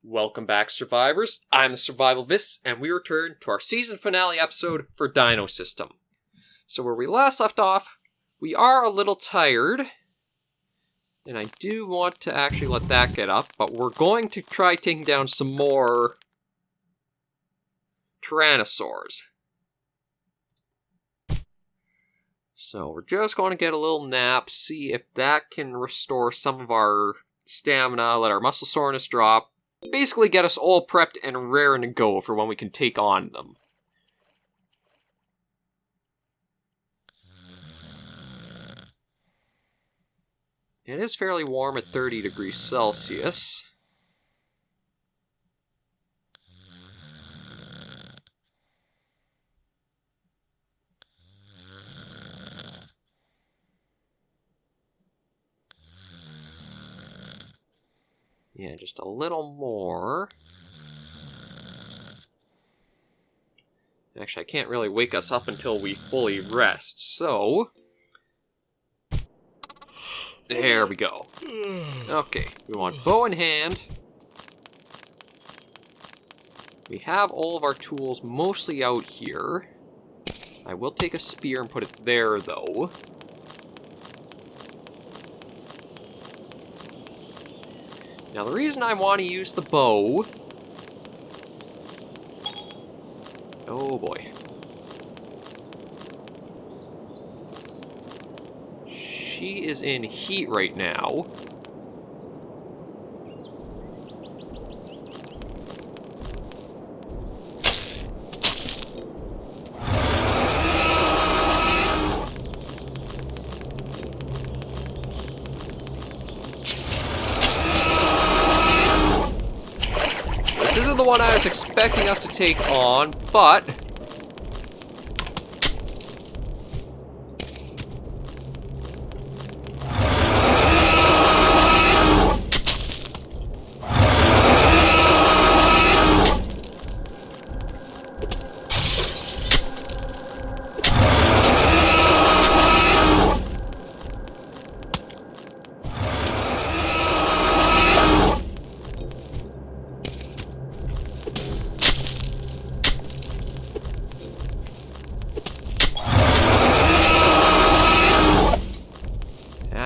Welcome back, survivors. I'm the SurvivalVis, and we return to our season finale episode for Dinosystem. So where we last left off, we are a little tired, and I do want to actually let that get up, but we're going to try taking down some more Tyrannosaurs. So we're just going to get a little nap, see if that can restore some of our stamina, let our muscle soreness drop. Basically get us all prepped and raring to go for when we can take on them. It is fairly warm at 30 degrees Celsius. Yeah, just a little more. Actually, I can't really wake us up until we fully rest, so... There we go. Okay, we want bow in hand. We have all of our tools mostly out here. I will take a spear and put it there, though. Now, the reason I want to use the bow... Oh, boy. She is in heat right now. This isn't the one I was expecting us to take on, but...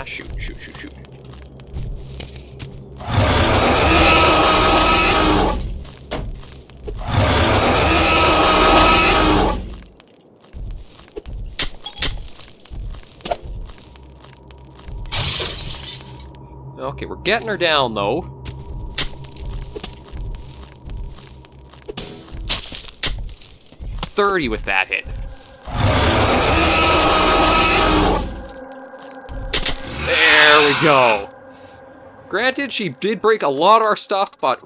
Shoot. Okay, we're getting her down, though. .30 with that hit. There we go. Granted, she did break a lot of our stuff, but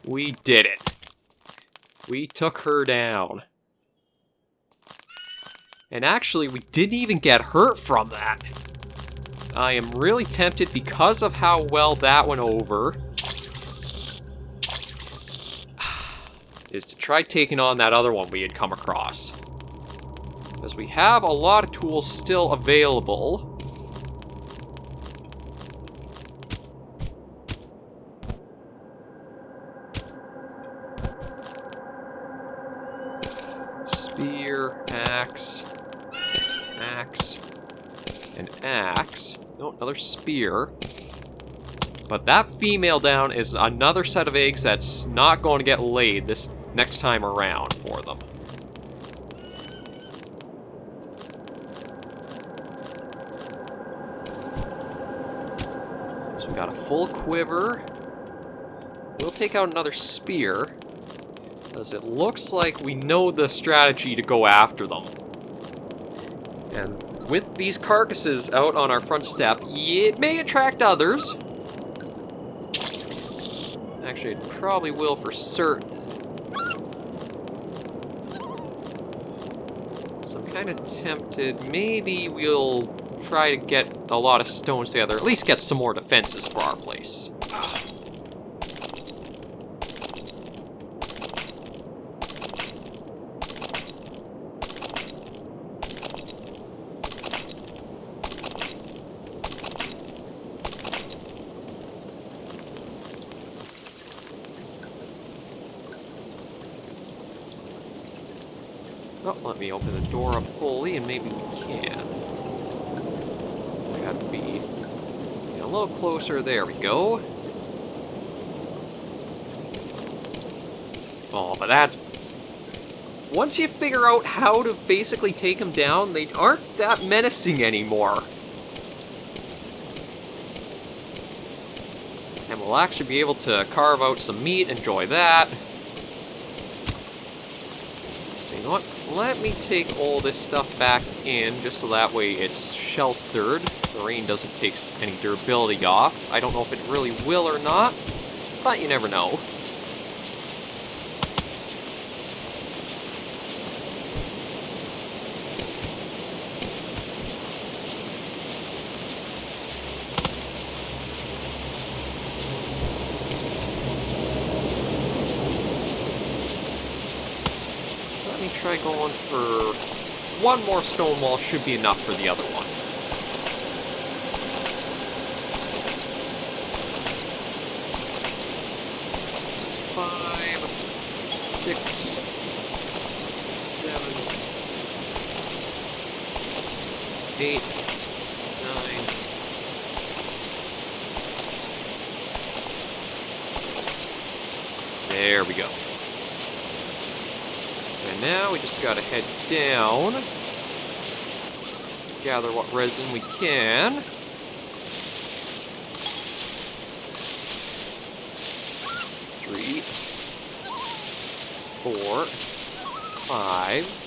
we did it. We took her down. And actually, we didn't even get hurt from that. I am really tempted, because of how well that went over, is to try taking on that other one we had come across. Because we have a lot of tools still available. Spear, axe, and axe. Oh, another spear. But that female down is another set of eggs that's not going to get laid this next time around for them. So we got a full quiver. We'll take out another spear, because it looks like we know the strategy to go after them. And with these carcasses out on our front step, it may attract others. Actually, it probably will for certain. So I'm kind of tempted. Maybe we'll try to get a lot of stones together, at least get some more defenses for our place. Oh, let me open the door up fully, and maybe we can. I gotta be a little closer. There we go. Oh, but that's... Once you figure out how to basically take them down, they aren't that menacing anymore. And we'll actually be able to carve out some meat, enjoy that. So you know what? Let me take all this stuff back in, just so that way it's sheltered. The rain doesn't take any durability off. I don't know if it really will or not, but you never know. Try going for one more stone wall, should be enough for the other one. 5, 6, 7, 8, 9. There we go. And now we just gotta head down, gather what resin we can. Three, 4, 5.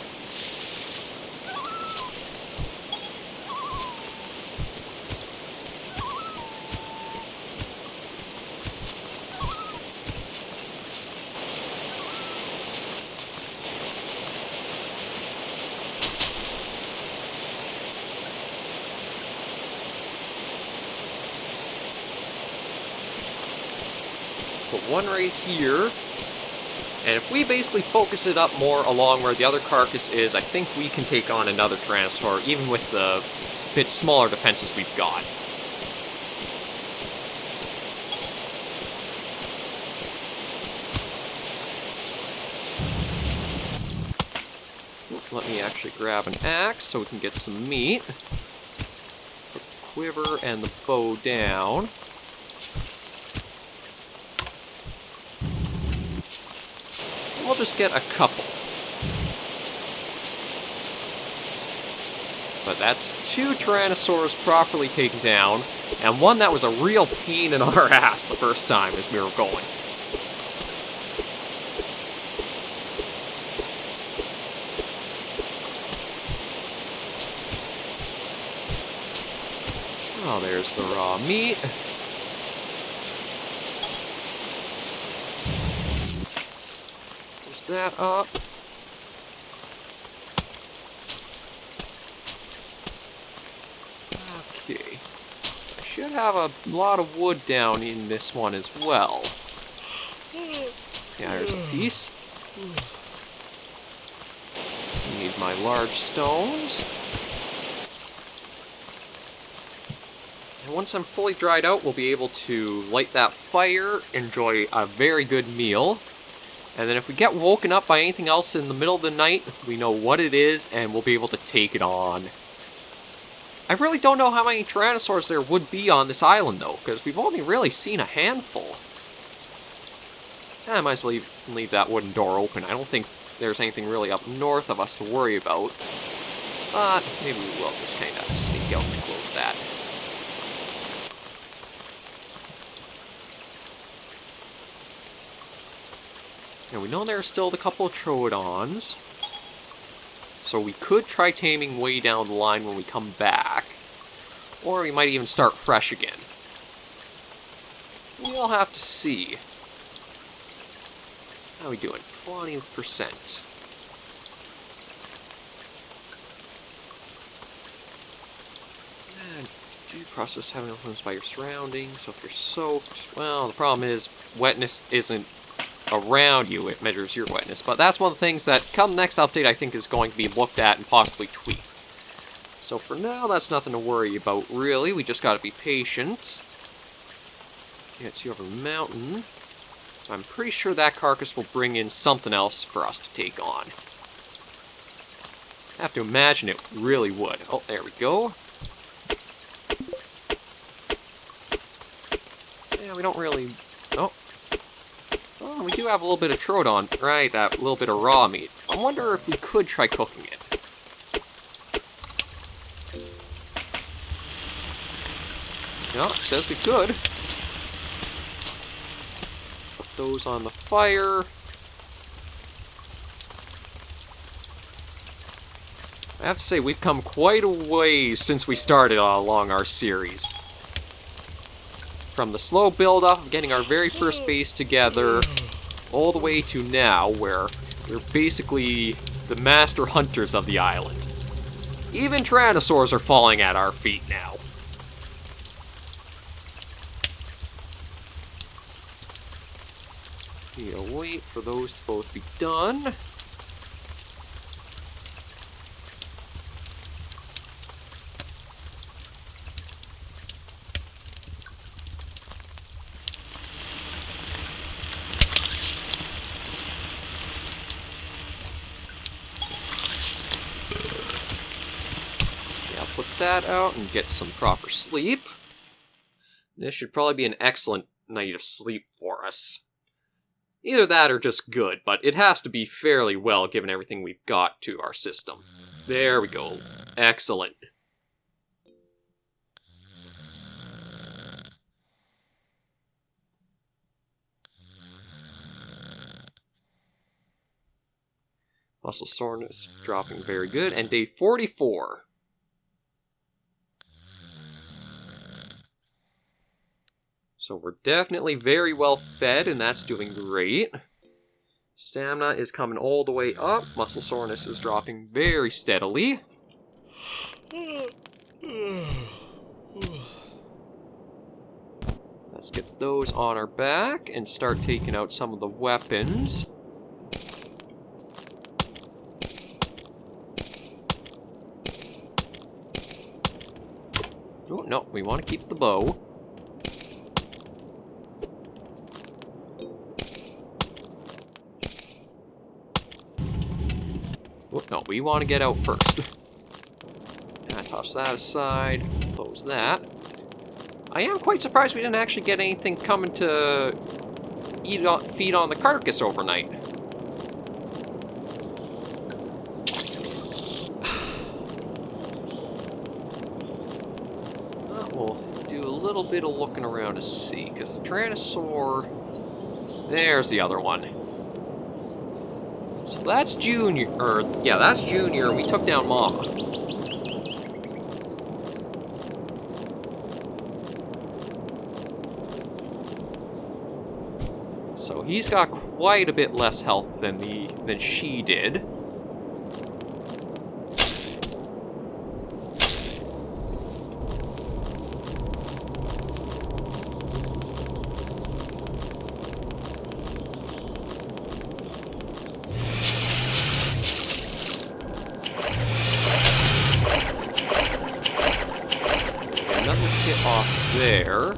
Put one right here, and if we basically focus it up more along where the other carcass is, I think we can take on another Tyrannosaur, even with the bit smaller defenses we've got. Let me actually grab an axe so we can get some meat. Put the quiver and the bow down. We'll just get a couple. But that's 2 Tyrannosaurs properly taken down, and one that was a real pain in our ass the first time as we were going. Oh, there's the raw meat. That up. Okay. I should have a lot of wood down in this one as well. Yeah, there's a piece. Just need my large stones. And once I'm fully dried out, we'll be able to light that fire, enjoy a very good meal. And then if we get woken up by anything else in the middle of the night, we know what it is, and we'll be able to take it on. I really don't know how many Tyrannosaurs there would be on this island, though, because we've only really seen a handful. I might as well leave that wooden door open. I don't think there's anything really up north of us to worry about. But maybe we will just kind of sneak out and close that. And we know there are still a couple of Troodons, so we could try taming way down the line when we come back, or we might even start fresh again. We'll have to see. How are we doing? 20%. And due process having influence by your surroundings, so if you're soaked, well, the problem is wetness isn't around you, it measures your wetness. But that's one of the things that, come next update, I think is going to be looked at and possibly tweaked. So for now, that's nothing to worry about, really. We just gotta be patient. Yeah, it's over the mountain. I'm pretty sure that carcass will bring in something else for us to take on. I have to imagine it really would. Oh, there we go. Yeah, we don't really... Oh. Oh, we do have a little bit of Troodon. Right, that little bit of raw meat. I wonder if we could try cooking it. No, it says we could. Put those on the fire. I have to say, we've come quite a ways since we started along our series. From the slow build-up of getting our very first base together, all the way to now, where we're basically the master hunters of the island. Even Tyrannosaurs are falling at our feet now. Need to wait for those to both be done. Put that out and get some proper sleep. This should probably be an excellent night of sleep for us. Either that or just good, but it has to be fairly well given everything we've got to our system. There we go. Excellent. Muscle soreness dropping very good. And day 44. So we're definitely very well fed, and that's doing great. Stamina is coming all the way up. Muscle soreness is dropping very steadily. Let's get those on our back and start taking out some of the weapons. Oh, no, we want to keep the bow. No, we want to get out first. I toss that aside, close that. I am quite surprised we didn't actually get anything coming to feed on the carcass overnight. We'll do a little bit of looking around to see, because the Tyrannosaur... There's the other one. So that's Junior, yeah, that's Junior. We took down Mama. So he's got quite a bit less health than she did. Off there.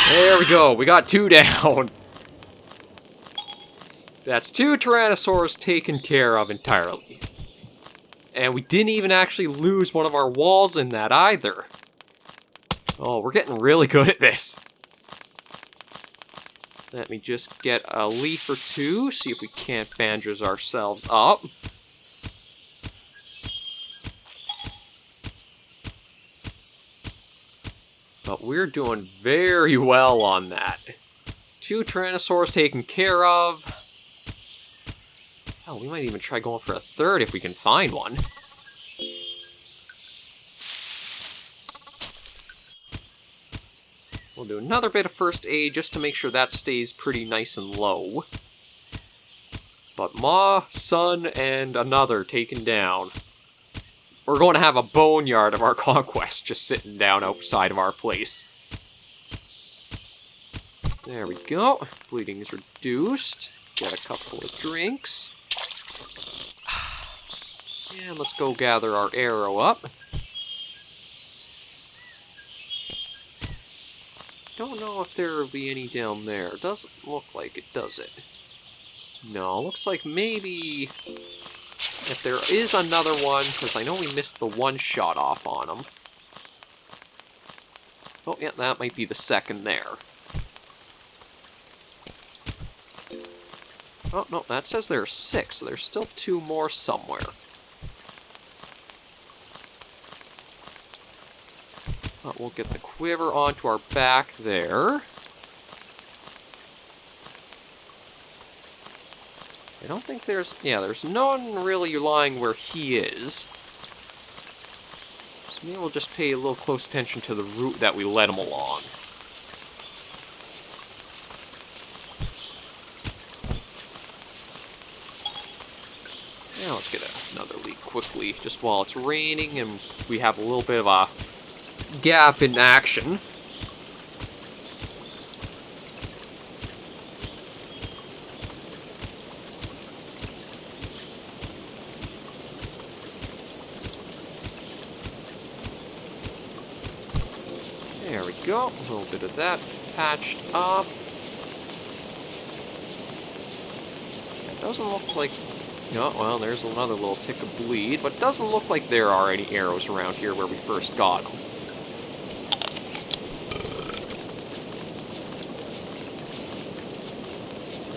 There we go, we got 2 down. That's 2 Tyrannosaurs taken care of entirely. And we didn't even actually lose one of our walls in that either. Oh, we're getting really good at this. Let me just get a leaf or two, see if we can't bandage ourselves up. But we're doing very well on that. 2 Tyrannosaurs taken care of. Oh, we might even try going for a 3rd if we can find one. We'll do another bit of first aid just to make sure that stays pretty nice and low. But Ma, son, and another taken down. We're going to have a boneyard of our conquest just sitting down outside of our place. There we go. Bleeding is reduced. Get a couple of drinks. And let's go gather our arrow up. Don't know if there will be any down there. Doesn't look like it, does it? No, looks like maybe if there is another one, because I know we missed the one shot off on him. Oh, yeah, that might be the second there. Oh, no, that says there are 6, so there's still 2 more somewhere. We'll get the quiver onto our back there. I don't think there's... Yeah, there's no one really lying where he is. So maybe we'll just pay a little close attention to the route that we led him along. Now let's get another leaf quickly, just while it's raining and we have a little bit of a gap in action. There we go, a little bit of that patched up. It doesn't look like... No, well, there's another little tick of bleed, but it doesn't look like there are any arrows around here where we first got them.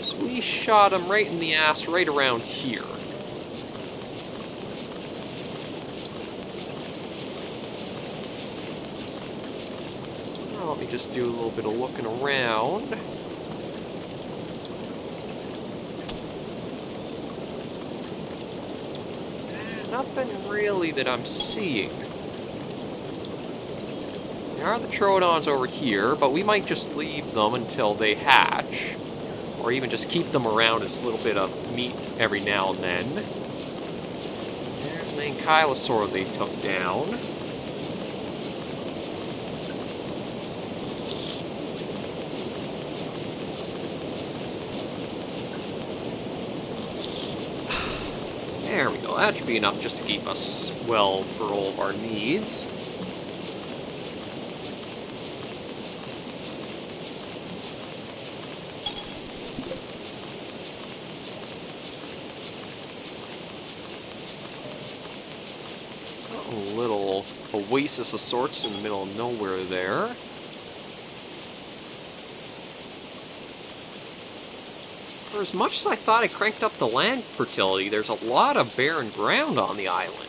So we shot him right in the ass right around here. Now let me just do a little bit of looking around. Nothing really that I'm seeing. There are the Troodons over here, but we might just leave them until they hatch. Or even just keep them around as a little bit of meat every now and then. There's an ankylosaur they took down. There we go, that should be enough just to keep us well for all of our needs. A little oasis of sorts in the middle of nowhere there. For as much as I thought I cranked up the land fertility, there's a lot of barren ground on the island.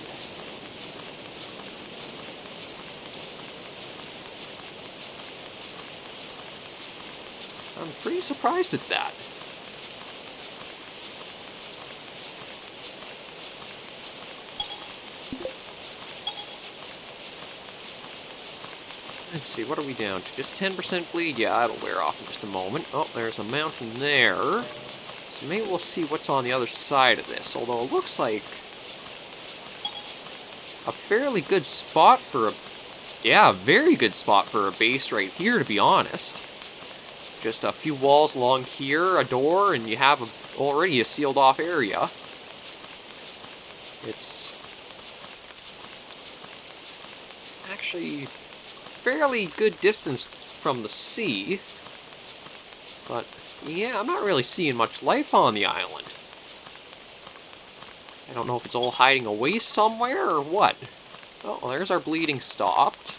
I'm pretty surprised at that. Let's see, what are we down to? Just 10% bleed? Yeah, that'll wear off in just a moment. Oh, there's a mountain there. So maybe we'll see what's on the other side of this. Although it looks like a fairly good spot for a... Yeah, a very good spot for a base right here, to be honest. Just a few walls along here, a door, and you have already a sealed off area. It's actually fairly good distance from the sea. But yeah, I'm not really seeing much life on the island. I don't know if it's all hiding away somewhere or what. Oh, well, there's our bleeding stopped.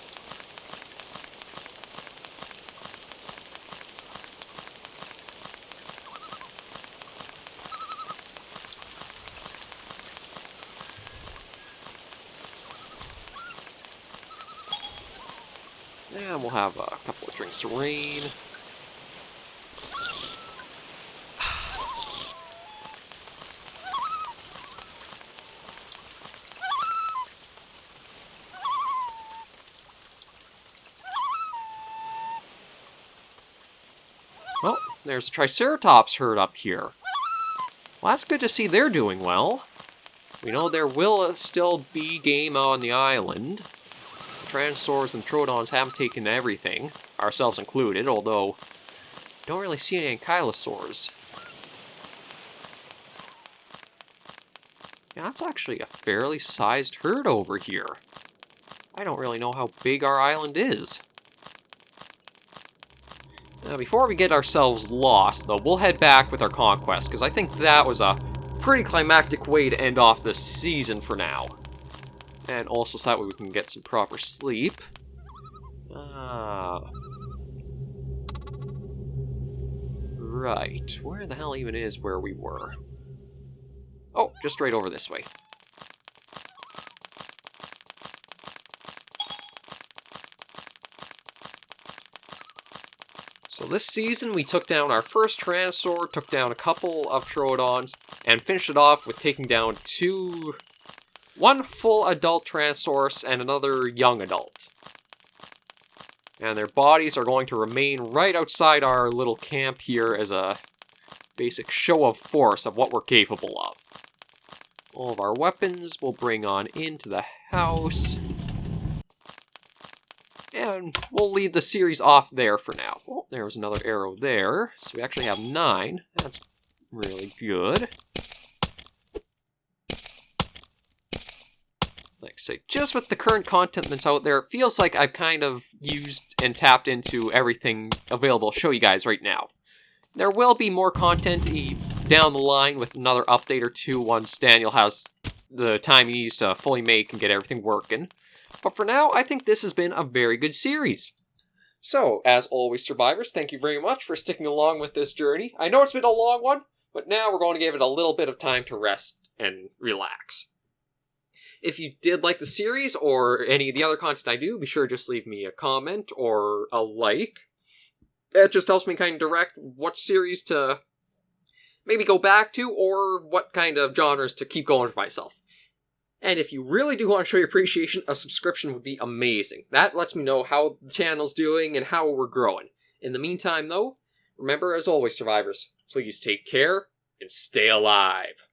And we'll have a couple of drinks of rain. Well, there's a Triceratops herd up here. Well, that's good to see they're doing well. We know there will still be game on the island. Tyrannosaurs and Troodons haven't taken everything, ourselves included, although don't really see any ankylosaurs. Yeah, that's actually a fairly sized herd over here. I don't really know how big our island is. Now, before we get ourselves lost, though, we'll head back with our conquest, because I think that was a pretty climactic way to end off this season for now. And also so that way we can get some proper sleep. Right. Where the hell even is where we were? Oh, just right over this way. So this season we took down our first Tyrannosaur, took down a couple of Troodons, and finished it off with taking down one full adult Tyrannosaurus and another young adult. And their bodies are going to remain right outside our little camp here as a basic show of force of what we're capable of. All of our weapons we'll bring on into the house. And we'll leave the series off there for now. Oh, there was another arrow there. So we actually have 9. That's really good. Like I say, just with the current content that's out there, it feels like I've kind of used and tapped into everything available to show you guys right now. There will be more content down the line with another update or two once Daniel has the time he needs to fully make and get everything working. But for now, I think this has been a very good series. So, as always, survivors, thank you very much for sticking along with this journey. I know it's been a long one, but now we're going to give it a little bit of time to rest and relax. If you did like the series or any of the other content I do, be sure to just leave me a comment or a like. It just helps me kind of direct what series to maybe go back to or what kind of genres to keep going for myself. And if you really do want to show your appreciation, a subscription would be amazing. That lets me know how the channel's doing and how we're growing. In the meantime, though, remember, as always, survivors, please take care and stay alive.